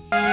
YouTube,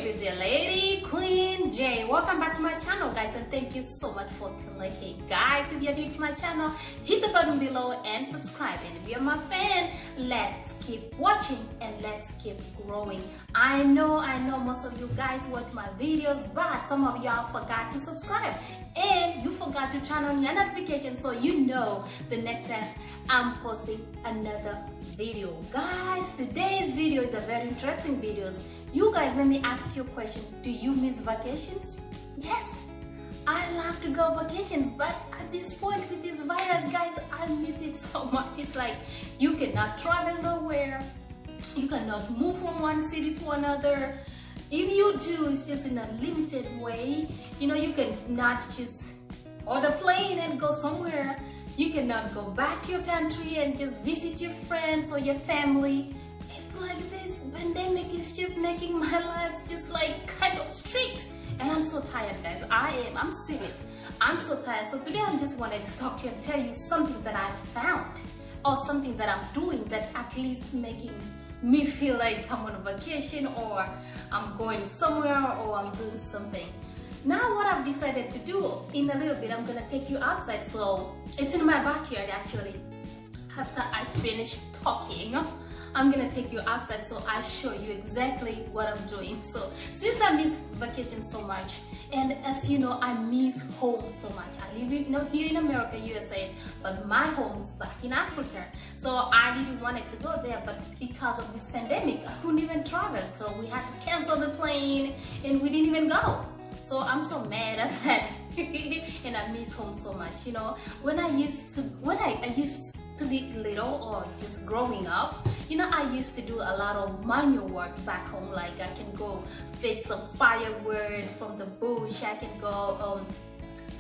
is your lady Queen J. Welcome back to my channel, guys, and thank you so much for clicking. Guys, if you're new to my channel, hit the button below and subscribe. And if you're my fan, let's keep watching and let's keep growing. I know most of you guys watch my videos, but some of y'all forgot to subscribe and you forgot to turn on your notifications so you know the next time I'm posting another video. Guys, today's video is a very interesting video. You guys, let me ask you a question. Do you miss vacations? Yes, I love to go vacations, but at this point with this virus, guys, I miss it so much. It's like you cannot travel nowhere, you cannot move from one city to another. If you do, it's just in a limited way. You know, you cannot just order a plane and go somewhere. You cannot go back to your country and just visit your friends or your family. It's like this pandemic is just making my life just like kind of strict. And I'm so tired, guys. I'm serious. I'm so tired. So today I just wanted to talk to you and tell you something that I found or something that I'm doing that at least making me feel like I'm on a vacation or I'm going somewhere or I'm doing something. Now what I've decided to do, in a little bit I'm gonna take you outside. So it's in my backyard actually. After I finish talking, I'm gonna take you outside so I show you exactly what I'm doing. So since I miss vacation so much, and as you know, I miss home so much. I live here in America, USA, but my home is back in Africa. So I really wanted to go there, but because of this pandemic, I couldn't even travel. So we had to cancel the plane and we didn't even go. So I'm so mad at that. And I miss home so much. You know, when I used to be little or just growing up, you know, I used to do a lot of manual work back home. Like I can go fetch some firewood from the bush, I can go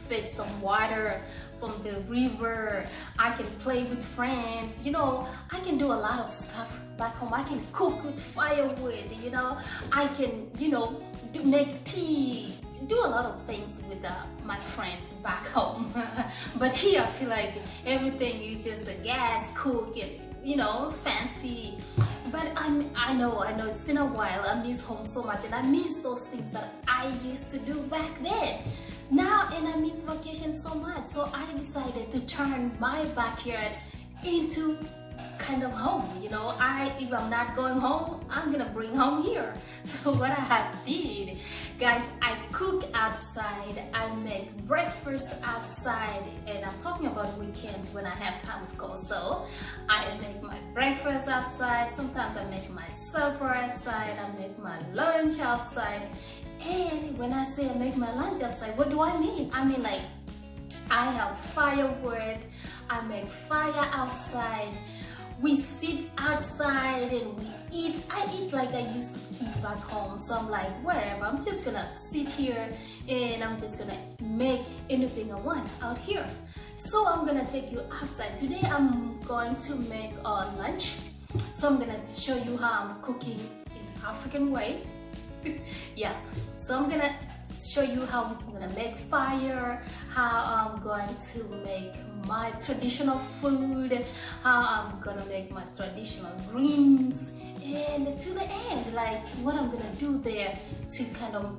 fetch some water from the river, I can play with friends, you know, I can do a lot of stuff back home. I can cook with firewood, you know, I can, you know, make tea, do a lot of things with my friends back home. But here I feel like everything is just a gas cook and, you know, fancy. But I know it's been a while. I miss home so much and I miss those things that I used to do back then. Now, and I miss vacation so much. So I decided to turn my backyard into kind of home. You know, if I'm not going home, I'm gonna bring home here. So what I did, guys, I cook outside, I make breakfast outside, and I'm talking about weekends when I have time, of course. So I make my breakfast outside, sometimes I make my supper outside, I make my lunch outside. And when I say I make my lunch outside, what do I mean? I mean, like, I have firewood, I make fire outside, we sit outside and we eat. I eat like I used to eat back home. So I'm like, wherever, I'm just gonna sit here and I'm just gonna make anything I want out here. So I'm gonna take you outside. Today I'm going to make lunch. So I'm gonna show you how I'm cooking in African way. Yeah, so I'm gonna show you how I'm gonna make fire, how I'm going to make my traditional food, how I'm gonna make my traditional greens, and to the end, like what I'm gonna do there to kind of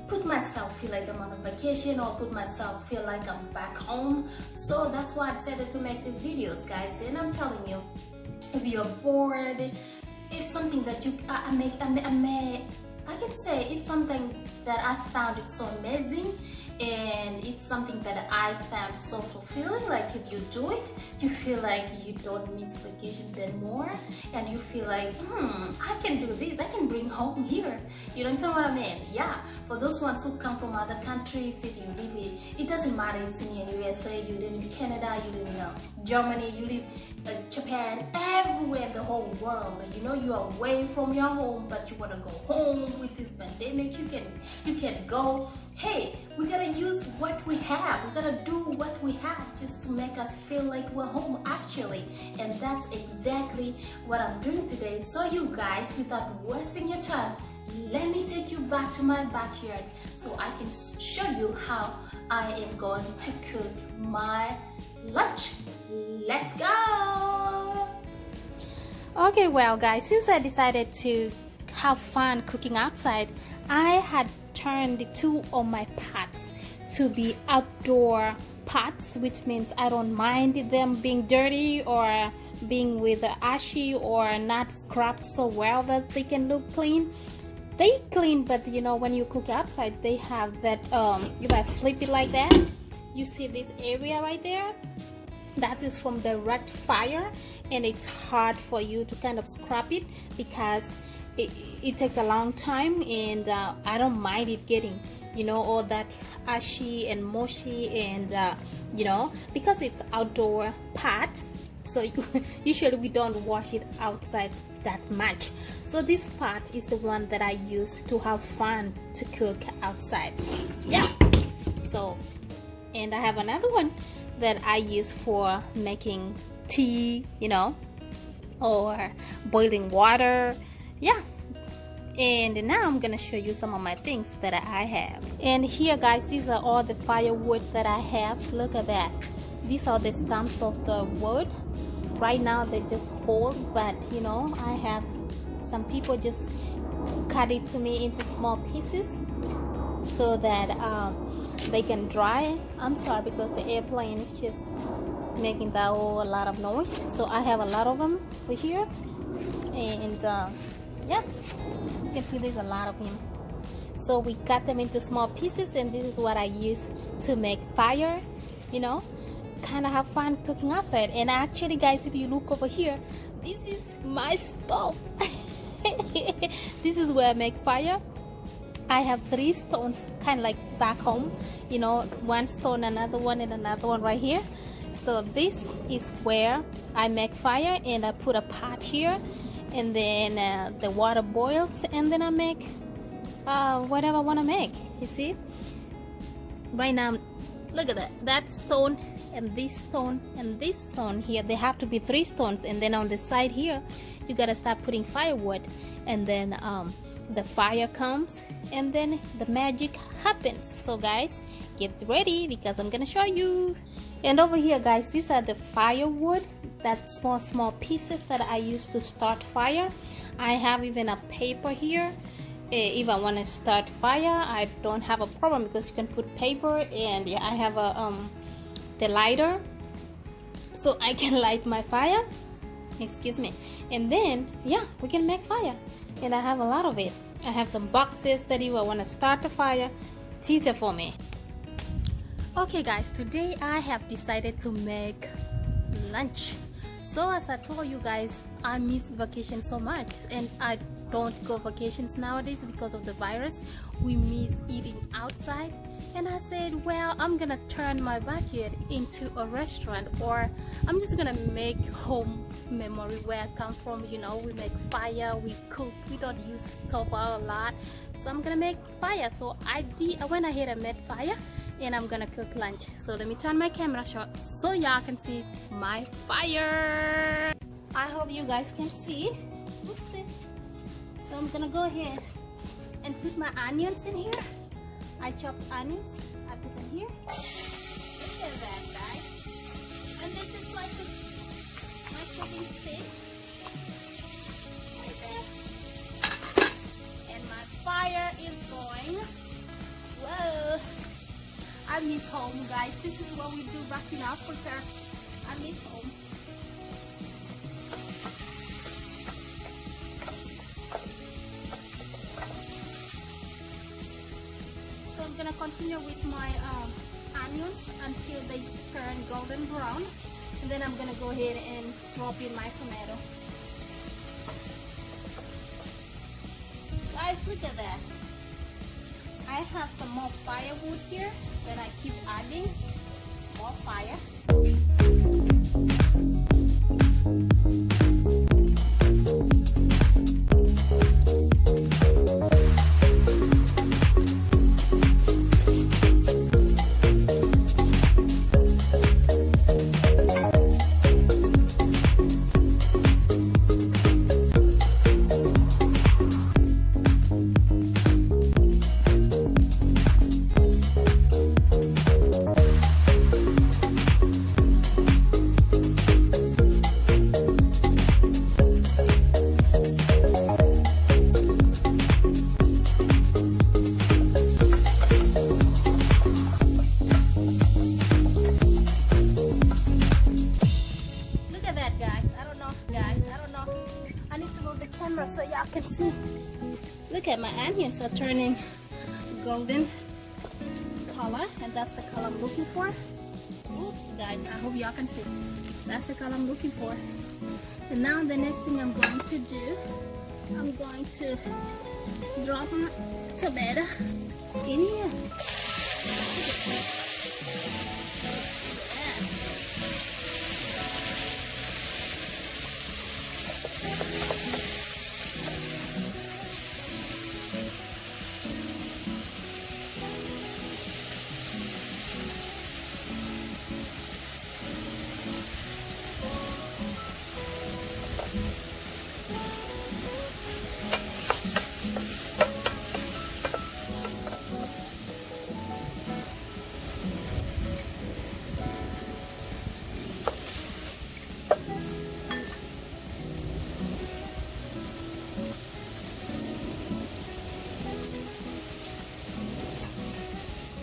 put myself feel like I'm on a vacation or put myself feel like I'm back home. So that's why I decided to make these videos, guys. And I'm telling you, if you're bored, it's something that I can say it's something that I found it so amazing, and it's something that I found so fulfilling. Like if you do it, you feel like you don't miss vacations anymore, and you feel like, I can do this, I can bring home here. You understand what I mean? Yeah, for those ones who come from other countries, if you live in, it doesn't matter, it's in the USA, you live in Canada, you live in Germany, you live in Japan, everywhere in the whole world, you know, you're away from your home, but you want to go home with this pandemic, you can go. Hey, we gotta use what we have, we gotta do what we have just to make us feel like we're home actually. And that's exactly what I'm doing today. So you guys, without wasting your time, let me take you back to my backyard so I can show you how I am going to cook my lunch. Let's go. Okay, well guys, since I decided to have fun cooking outside, I had turned 2 of my pots to be outdoor pots, which means I don't mind them being dirty or being with ashy or not scrubbed so well that they can look clean. They clean, but you know, when you cook outside, they have that if I flip it like that, you see this area right there, that is from direct fire, and it's hard for you to kind of scrub it because it takes a long time, and I don't mind it getting, you know, all that ashy and mushy, and you know, because it's outdoor pot, so usually we don't wash it outside that much. So this pot is the one that I use to have fun to cook outside. Yeah. So, and I have another one that I use for making tea, you know, or boiling water. Yeah. And now I'm gonna show you some of my things that I have. And here guys, these are all the firewood that I have. Look at that. These are the stumps of the wood. Right now they're just whole, but you know, I have some people just cut it to me into small pieces so that they can dry. I'm sorry because the airplane is just making that whole lot of noise. So I have a lot of them over here, and yeah, you can see there's a lot of them. So we cut them into small pieces, and this is what I use to make fire, you know, kind of have fun cooking outside. And actually guys, if you look over here, this is my stove. This is where I make fire. I have 3 stones, kind of like back home, you know, 1 stone, another one, and another one right here. So this is where I make fire, and I put a pot here, and then the water boils, and then I make whatever I want to make. You see, right now, look at that stone, and this stone, and this stone here. They have to be 3 stones, and then on the side here you gotta start putting firewood, and then the fire comes, and then the magic happens. So guys, get ready because I'm gonna show you. And over here guys, these are the firewood, that small pieces that I use to start fire. I have even a paper here. If I want to start fire, I don't have a problem because you can put paper, and yeah, I have a the lighter, so I can light my fire. Excuse me. And then yeah, we can make fire, and I have a lot of it. I have some boxes that if I want to start the fire, it's easier for me. Okay guys, today I have decided to make lunch. So as I told you guys, I miss vacation so much, and I don't go vacations nowadays because of the virus. We miss eating outside, and I said, well, I'm gonna turn my backyard into a restaurant, or I'm just gonna make home memory where I come from. You know, we make fire, we cook, we don't use stove a lot, so I'm gonna make fire. So I went ahead and made fire, and I'm gonna cook lunch. So let me turn my camera short so y'all can see my fire. I hope you guys can see. Oopsie. So I'm gonna go ahead and put my onions in here. I chopped onions, I put them here. Look at that guys. And this is like my cooking stick. Right there. And my fire is going. Whoa. I miss home guys. This is what we do back in Africa. I miss home. So I'm gonna continue with my onions until they turn golden brown, and then I'm gonna go ahead and drop in my tomato. Guys, look at that. I have some more firewood here that I keep adding more fire. my onions are turning golden color, and that's the color I'm looking for. Oops, guys, I hope y'all can see. That's the color I'm looking for. And now the next thing I'm going to do, I'm going to drop my tomato in here.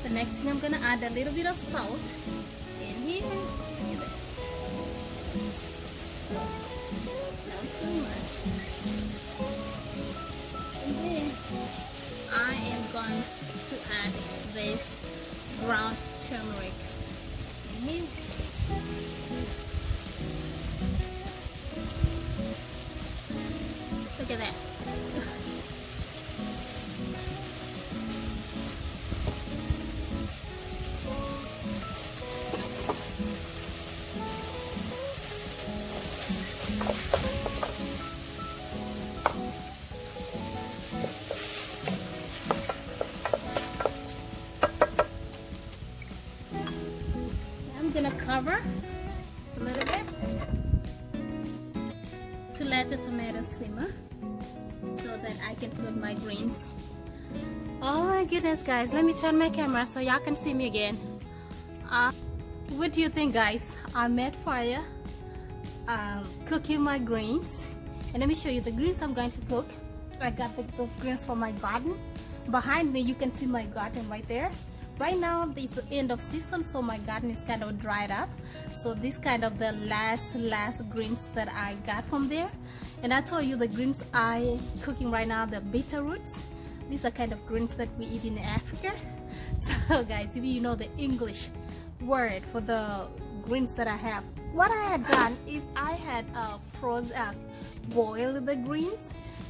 The next thing, I'm gonna add a little bit of salt in here. Look at that. Not so much. And then I am going to add this ground turmeric in here. Look at that. I'm gonna cover a little bit to let the tomatoes simmer so that I can put my greens. Oh my goodness, guys, let me turn my camera so y'all can see me again. What do you think, guys? I'm at fire cooking my greens, and let me show you the greens I'm going to cook. I got those greens from my garden. Behind me you can see my garden right there. Right now it's the end of season, so my garden is kind of dried up. So this kind of the last greens that I got from there. And I told you the greens I cooking right now, the bitter roots. These are kind of greens that we eat in Africa. So guys, if you know the English word for the greens that I have, what I had done is I had boiled the greens,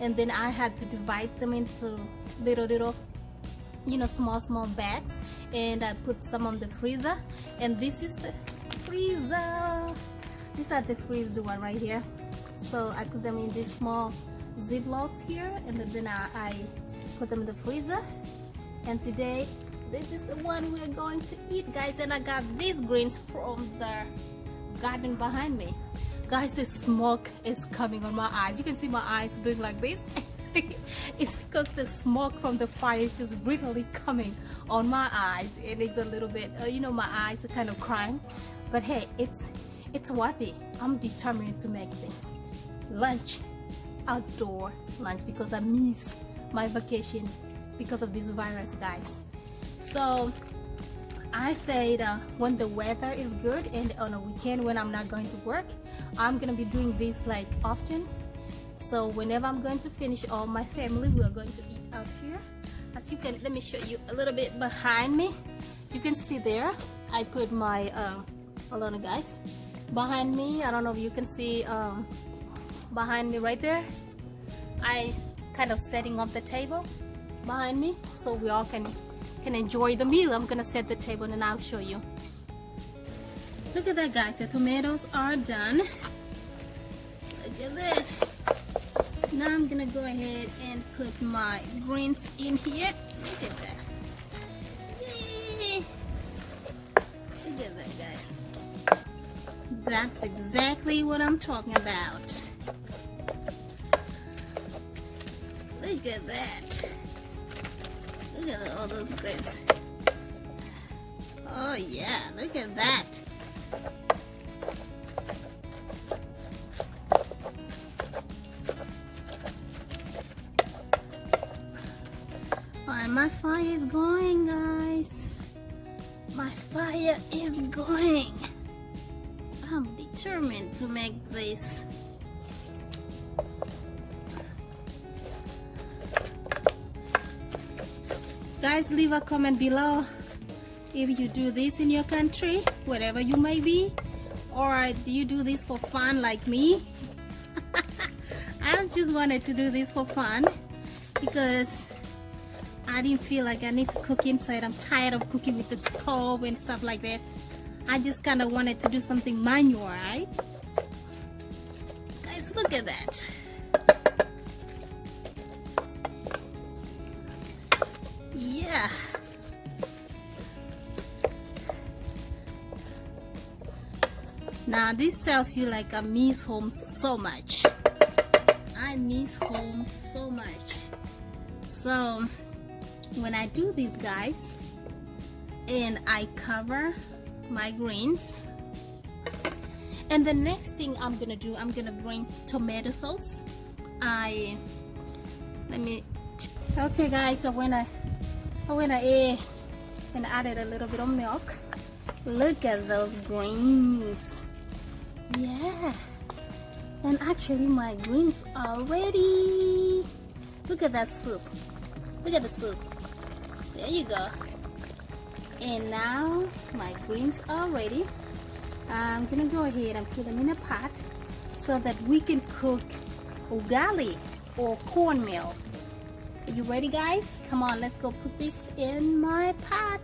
and then I had to divide them into little, you know, small bags, and I put some on the freezer. And this is the freezer. These are the freezed one right here. So I put them in these small ziplocs here, and then I put them in the freezer. And today this is the one we're going to eat, guys. And I got these greens from the garden behind me. Guys, the smoke is coming on my eyes. You can see my eyes doing like this. It's because the smoke from the fire is just really coming on my eyes. It is a little bit, you know, my eyes are kind of crying. But hey, it's worth it. I'm determined to make this lunch, outdoor lunch, because I miss my vacation because of this virus, guys. So I said when the weather is good and on a weekend when I'm not going to work, I'm gonna be doing this like often. So whenever I'm going to finish, all my family, we are going to eat out here. As you can, let me show you a little bit behind me. You can see there I put my hold on, guys. Behind me, I don't know if you can see behind me right there, I kind of setting up the table behind me so we all can enjoy the meal. I'm gonna set the table and I'll show you. Look at that, guys. The tomatoes are done. Look at that. Now I'm gonna go ahead and put my greens in here. Look at that. Yay. Look at that, guys. That's exactly what I'm talking about. Look at that. Look at all those greens. Oh yeah, look at that. And my fire is going, guys. My fire is going. I'm determined to make this. Guys, leave a comment below if you do this in your country, wherever you may be, or do you do this for fun like me? I just wanted to do this for fun because I didn't feel like I need to cook inside. I'm tired of cooking with the stove and stuff like that. I just kind of wanted to do something manual, right? Guys, look at that. Yeah. Now this tells you like I miss home so much. I miss home so much. So when I do this, guys, and I cover my greens, and the next thing I'm gonna do, I'm gonna bring tomato sauce. Okay guys, so when I added a little bit of milk. Look at those greens. Yeah, and actually my greens are ready. Look at that soup. Look at the soup. There you go. And now my greens are ready. I'm gonna go ahead and put them in a pot so that we can cook ugali or cornmeal. Are you ready, guys? Come on, let's go put this in my pot.